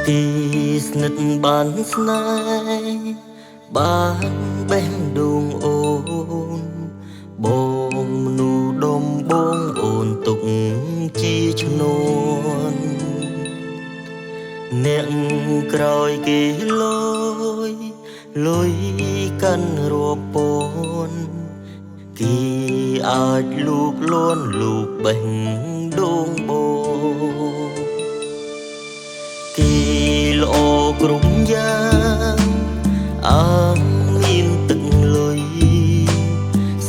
ទីស្និទ្ធបានស្នេហ៍បានបេះដូងអូនបងមនុស្សដំបងអូនទុកជាឈ្នួនអ្នកក្រោយគេលុយកាន់រាប់ពាន់គេអាចលូកលួនលូកបេះដូងបងគេល្អគ្រប់យ៉ាងមានទឹកលុយ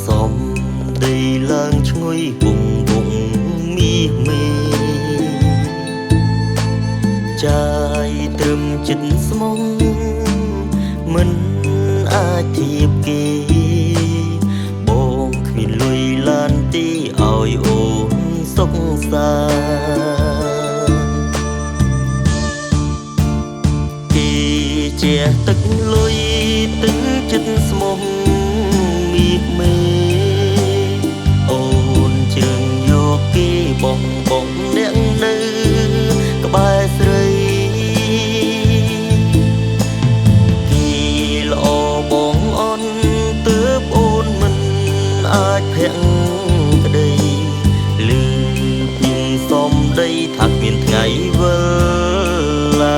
សំដីឡើងឈ្ងុយពងវងមាសមេចាយត្រឹមចិត្តស្មុងមិនអាចធៀបគេបងគ្មានលុយឡានទីឲ្យអូនសុខសាជាទឹកលុយទឹកចិត្តស្មុំមាសមេអូនជើងយកគេបងអ្នកនៅក្បែរស្រីគេល្អបងអន់ទើបអូនមិនអាចភាក់ក្តីលឺពីសំដីថាគ្មានថ្ងៃវិលឡើ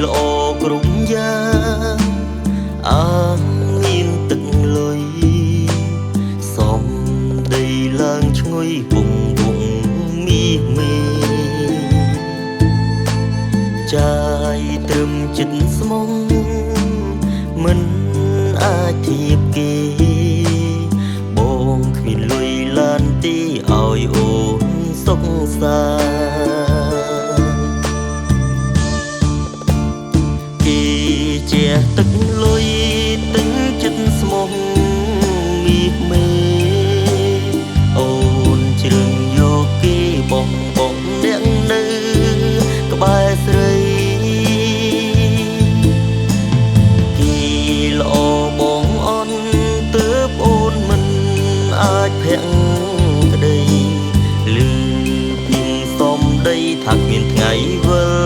ល្អគ្រប់យ៉ាងមានទឹកលុយសំដីឡើងឈ្ងុយពងវងមាសមេចាយត្រឹមចិត្តស្មុំមិនអាចធៀបគេបងគ្មានលុយឡានទីឲ្យអូនសុខសាជាទឹកលុយទឹកចិត្តស្មុំមាសមេអូនជ្រើងយកគេបងអ្នកនៅក្បែរស្រីគេល្អបងអន់ទើបអូនមិនអាចភាក់ក្តីលឺពីសំដីថាគ្មានថ្ងៃវិល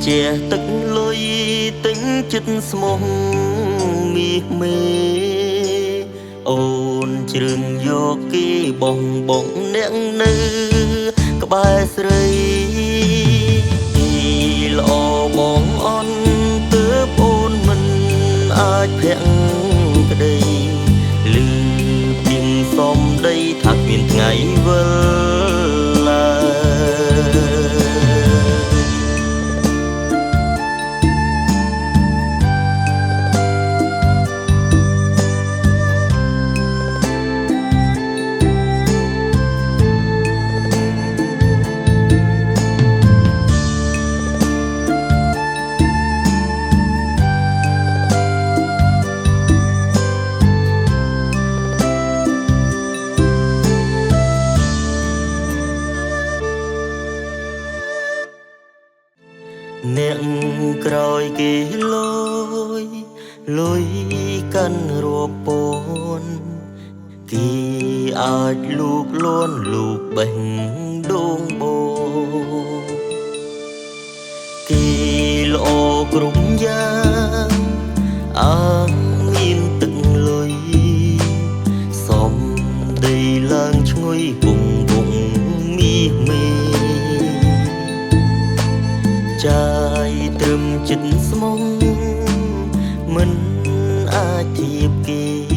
ជាទឹកលុយទឹកចិត្តស្មុំមាសមេអូនជ្រើងយកគេបងអ្នកនៅក្បែរស្រីគេល្អបងអន់ទើបអូនមិនអាចភាក់ក្តីលឺពីសំដីថាគ្មានថ្ងៃវិលឡើអ្នកក្រោយគេលុយកាន់រាប់ពាន់គេអាចលូកលួនលូកបេះដូងបងគេល្អគ្រប់យ៉ាងមានទឹកលុយសំដីឡើងឈ្ងុយពងវងមាសមេចាយត្រឹមចិត្តស្មុំមិនអាចធៀបគេ